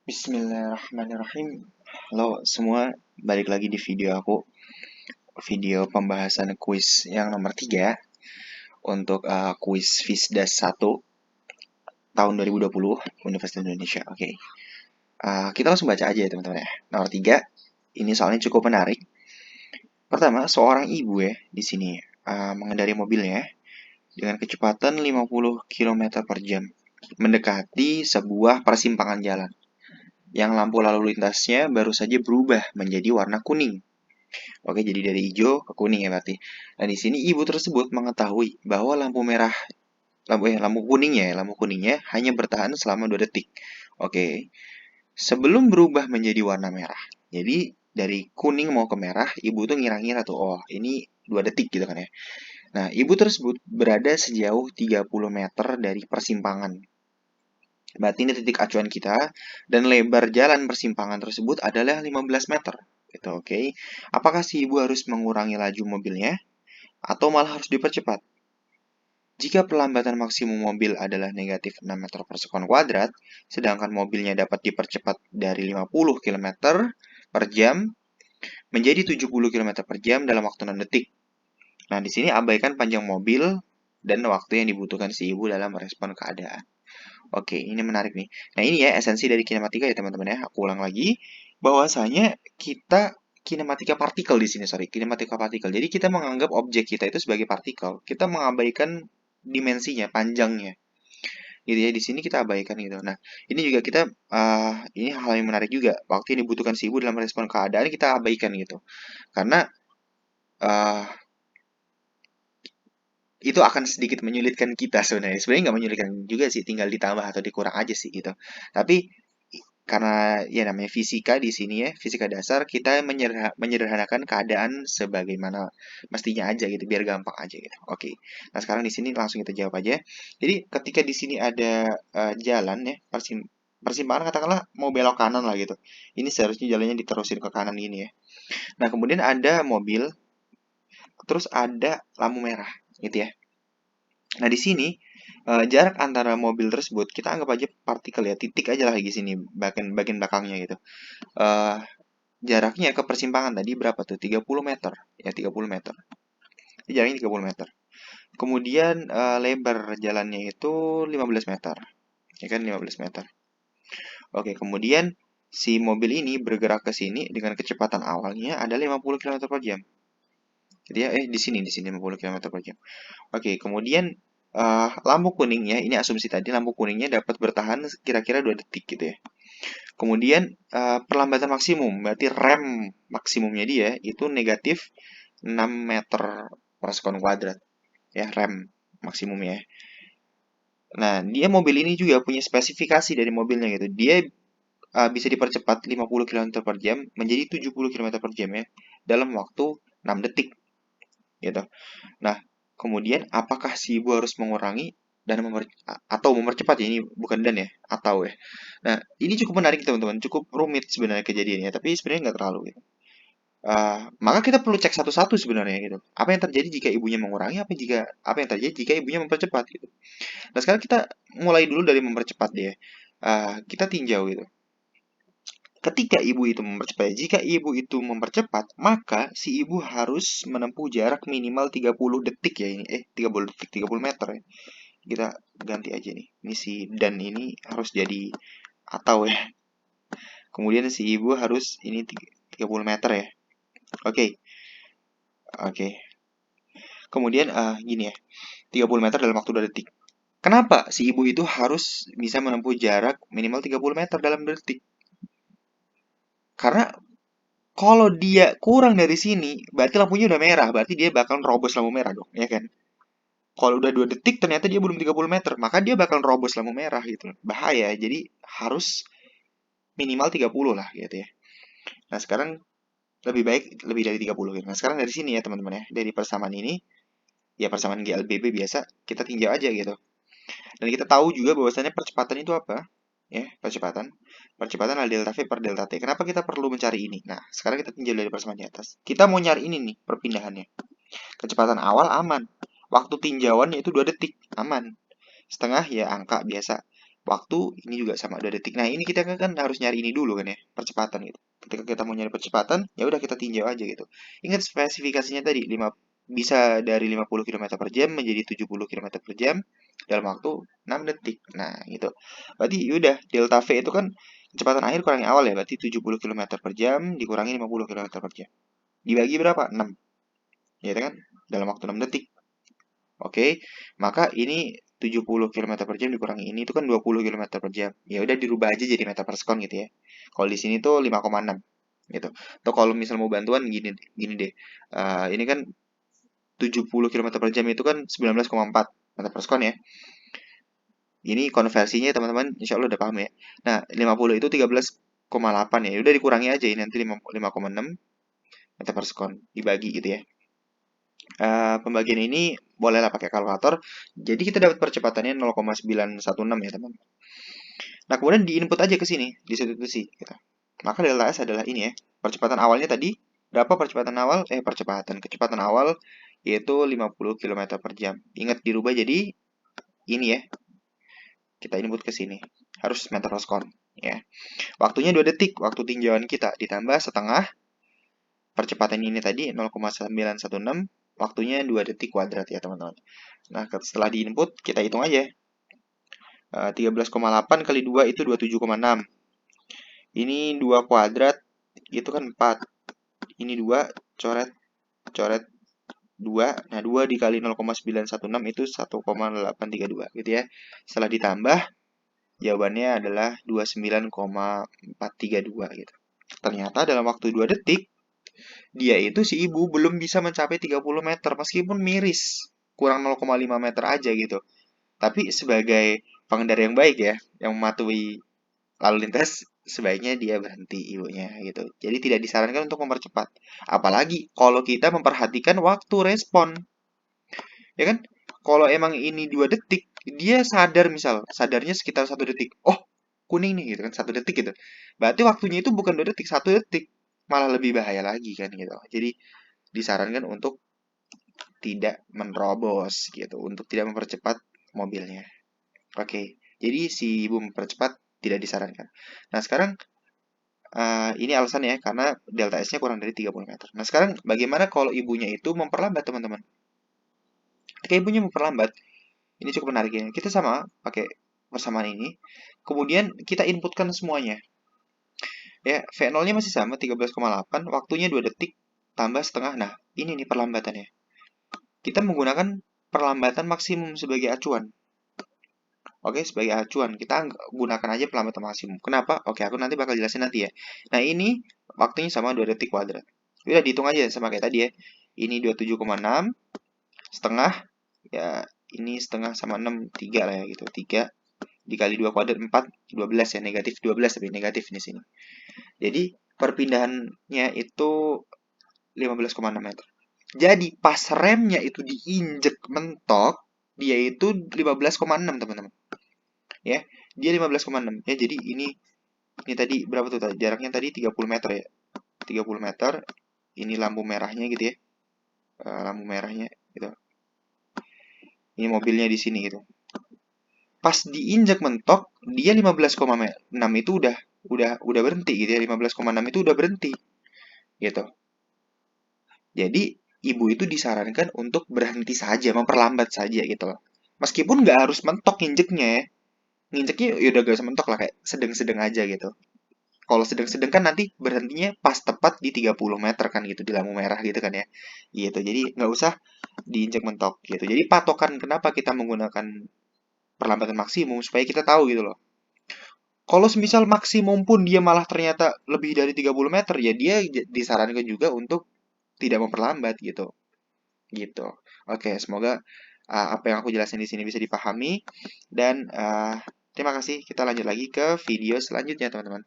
Bismillahirrahmanirrahim. Halo semua, balik lagi di video aku. Video pembahasan kuis yang nomor 3 untuk kuis FISDAS 1 tahun 2020 Universitas Indonesia. Oke. Kita langsung baca aja ya teman-teman ya. Nomor 3, ini soalnya cukup menarik. Pertama, seorang ibu ya di sini mengendari mobilnya dengan kecepatan 50 km per jam mendekati sebuah persimpangan jalan yang lampu lalu lintasnya baru saja berubah menjadi warna kuning. Oke, jadi dari hijau ke kuning ya berarti. Nah, di sini ibu tersebut mengetahui bahwa lampu kuningnya hanya bertahan selama 2 detik. Oke. Sebelum berubah menjadi warna merah. Jadi dari kuning mau ke merah, ibu tuh ngira-ngira tuh, oh, ini 2 detik gitu kan ya. Nah, ibu tersebut berada sejauh 30 meter dari persimpangan. Berarti ini titik acuan kita dan lebar jalan persimpangan tersebut adalah 15 meter. Gitu, oke. Apakah si ibu harus mengurangi laju mobilnya atau malah harus dipercepat? Jika pelambatan maksimum mobil adalah negatif 6 meter per sekon kuadrat, sedangkan mobilnya dapat dipercepat dari 50 km per jam menjadi 70 km per jam dalam waktu 6 detik. Nah, di sini abaikan panjang mobil dan waktu yang dibutuhkan si ibu dalam merespon keadaan. Oke, ini menarik nih. Nah, ini ya esensi dari kinematika ya teman-teman ya. Aku ulang lagi, bahwasanya kita kinematika partikel di sini, sorry, kinematika partikel. Jadi kita menganggap objek kita itu sebagai partikel. Kita mengabaikan dimensinya, panjangnya. Gitu ya, di sini kita abaikan gitu. Nah, ini juga kita, ini hal yang menarik juga. Waktu yang dibutuhkan si ibu dalam merespon keadaan kita abaikan gitu. Karena uh, itu akan sedikit menyulitkan kita sebenarnya. Sebenarnya nggak menyulitkan juga sih, tinggal ditambah atau dikurang aja sih gitu. Tapi karena ya namanya fisika di sini ya, fisika dasar, kita menyederhanakan keadaan sebagaimana mestinya aja gitu, biar gampang aja gitu. Oke. Nah, sekarang di sini langsung kita jawab aja. Jadi ketika di sini ada jalan ya, persimpangan katakanlah mau belok kanan lah gitu. Ini seharusnya jalannya diterusin ke kanan gini ya. Nah, kemudian ada mobil, terus ada lampu merah gitu ya. Nah, di sini jarak antara mobil tersebut kita anggap aja partikel ya, titik aja lah di sini, bagian bagian belakangnya gitu. Eh, Jaraknya ke persimpangan tadi berapa tuh? 30 meter. Ya, 30 meter. Ini jaraknya 30 meter. Kemudian lebar jalannya itu 15 meter. Ya kan 15 meter. Oke, kemudian si mobil ini bergerak ke sini dengan kecepatan awalnya ada 50 km per jam. Jadi ya, di sini 50 km per jam. Oke, kemudian lampu kuningnya, ini asumsi tadi, lampu kuningnya dapat bertahan kira-kira 2 detik gitu ya. Kemudian perlambatan maksimum, berarti rem maksimumnya dia itu negatif 6 meter per sekon kuadrat. Ya, rem maksimumnya ya. Nah, dia mobil ini juga punya spesifikasi dari mobilnya gitu. Dia bisa dipercepat 50 km per jam menjadi 70 km per jam ya dalam waktu 6 detik gitu. Nah, kemudian apakah si ibu harus mengurangi atau mempercepat ya, ini bukan dan ya, atau ya. Nah, ini cukup menarik teman-teman, cukup rumit sebenarnya kejadiannya, tapi sebenarnya nggak terlalu gitu. Maka kita perlu cek satu-satu sebenarnya gitu. Apa yang terjadi jika ibunya mengurangi, apa yang terjadi jika ibunya mempercepat gitu. Nah, sekarang kita mulai dulu dari mempercepat dia. Kita tinjau gitu. Ketika ibu itu mempercepat, jika ibu itu mempercepat, maka si ibu harus menempuh jarak minimal 30 detik ya ini. 30 detik, 30 meter ya. Kita ganti aja nih. Ini si dan ini harus jadi atau ya. Kemudian si ibu harus ini 30 meter ya. Oke. Oke. Kemudian gini ya. 30 meter dalam waktu 2 detik. Kenapa si ibu itu harus bisa menempuh jarak minimal 30 meter dalam 2 detik? Karena kalau dia kurang dari sini, berarti lampunya udah merah, berarti dia bakal nerobos lampu merah dong, ya kan? Kalau udah 2 detik ternyata dia belum 30 meter, maka dia bakal nerobos lampu merah gitu. Bahaya, jadi harus minimal 30 lah gitu ya. Nah, sekarang lebih baik lebih dari 30 gitu. Nah, sekarang dari sini ya teman-teman ya, dari persamaan ini, ya persamaan GLBB biasa, kita tinjau aja gitu. Dan kita tahu juga bahwasannya percepatan itu apa? Ya, percepatan. Percepatan adalah delta V per delta T. Kenapa kita perlu mencari ini? Nah, sekarang kita tinjau dari persamaan di atas. Kita mau nyari ini nih, perpindahannya. Kecepatan awal aman. Waktu tinjauan yaitu 2 detik, aman. Setengah ya angka biasa. waktu ini juga sama 2 detik. Nah, ini kita kan harus nyari ini dulu kan ya, percepatan gitu. Ketika kita mau nyari percepatan, ya udah kita tinjau aja gitu. Ingat spesifikasinya tadi, bisa dari 50 km per jam menjadi 70 km per jam dalam waktu 6 detik. Nah, gitu. Berarti udah delta V itu kan kecepatan akhir kurangi awal ya, berarti 70 km per jam dikurangi 50 km per jam. Dibagi berapa? 6. Ya kan? Dalam waktu 6 detik. Oke, maka ini 70 km per jam dikurangi ini itu kan 20 km per jam. Ya udah dirubah aja jadi meter per sekon gitu ya. Kalau di sini tuh 5,6 gitu. Atau kalau misal mau bantuan gini gini deh. Ini kan 70 km per jam itu kan 19,4 meter per sekon ya. Ini konversinya teman-teman insya Allah udah paham ya. Nah, 50 itu 13,8 ya. Udah dikurangi aja ini nanti 5,6 meter per sekon dibagi gitu ya. Pembagian ini bolehlah pakai kalkulator. Jadi kita dapat percepatannya 0,916 ya teman. Nah kemudian di input aja ke sini, disubstitusi. Gitu. Maka delta S adalah ini ya. Percepatan awalnya tadi berapa percepatan awal? Kecepatan awal yaitu 50 km per jam. Ingat dirubah jadi ini ya. Kita input ke sini. Harus meter per sekon ya. Waktunya 2 detik, waktu tinjauan kita ditambah setengah percepatan ini tadi 0,916, waktunya 2 detik kuadrat ya teman-teman. Nah, setelah di input kita hitung aja. 13,8 kali 2 itu 27,6. Ini 2 kuadrat itu kan 4. Ini 2 coret coret 2. Nah, 2 dikali 0,916 itu 1,832 gitu ya. Setelah ditambah jawabannya adalah 29,432 gitu. Ternyata dalam waktu 2 detik dia itu si ibu belum bisa mencapai 30 meter meskipun miris, kurang 0,5 meter aja gitu. Tapi sebagai pengendara yang baik ya, yang mematuhi lalu lintas, sebaiknya dia berhenti ibunya gitu. Jadi tidak disarankan untuk mempercepat. Apalagi kalau kita memperhatikan waktu respon. Ya kan? Kalau emang ini 2 detik, dia sadar misal, sadarnya sekitar 1 detik. Oh, kuning nih gitu kan, 1 detik gitu. Berarti waktunya itu bukan 2 detik, 1 detik. Malah lebih bahaya lagi kan gitu. Jadi disarankan untuk tidak menerobos gitu, untuk tidak mempercepat mobilnya. Oke, jadi si ibu mempercepat tidak disarankan. Nah, sekarang ini alasannya karena delta S-nya kurang dari 30 meter. Nah, sekarang bagaimana kalau ibunya itu memperlambat, teman-teman? Ketika ibunya memperlambat, ini cukup menarik ya. Kita sama pakai persamaan ini. Kemudian kita inputkan semuanya. Ya, V0-nya masih sama 13,8, waktunya 2 detik tambah setengah. Nah, ini nih perlambatannya. Kita menggunakan perlambatan maksimum sebagai acuan. Oke, sebagai acuan kita gunakan aja perlambatan maksimum. Kenapa? Oke, aku nanti bakal jelasin nanti ya. Nah, ini waktunya sama 2 detik kuadrat. Udah dihitung aja sama kayak tadi ya. Ini 27,6 setengah ya, ini setengah sama 6 3 lah ya gitu. 3 dikali 2 kuadrat 4 12 ya, negatif 12 tapi negatif di sini. Jadi perpindahannya itu 15,6 meter. Jadi pas remnya itu diinjek mentok, dia itu 15,6 teman-teman. Ya, dia 15,6 ya. Jadi ini tadi berapa tuh? Jaraknya tadi 30 meter ya. 30 meter. Ini lampu merahnya gitu ya. Lampu merahnya gitu. Ini mobilnya di sini gitu. Pas diinjak mentok, dia 15,6 itu udah berhenti gitu ya. 15,6 itu udah berhenti. Gitu. Jadi ibu itu disarankan untuk berhenti saja, memperlambat saja gitu loh. Meskipun nggak harus mentok injeknya ya. Nginjeknya ya udah gak usah mentok lah, kayak sedang-sedang aja gitu. Kalau sedang-sedang kan nanti berhentinya pas tepat di 30 meter kan gitu, di lampu merah gitu kan ya. Gitu. Jadi nggak usah diinjek mentok gitu. Jadi patokan kenapa kita menggunakan perlambatan maksimum supaya kita tahu gitu loh. Kalau semisal maksimum pun dia malah ternyata lebih dari 30 meter ya dia disarankan juga untuk tidak memperlambat gitu. Gitu. Oke, semoga apa yang aku jelasin di sini bisa dipahami dan terima kasih. Kita lanjut lagi ke video selanjutnya, teman-teman.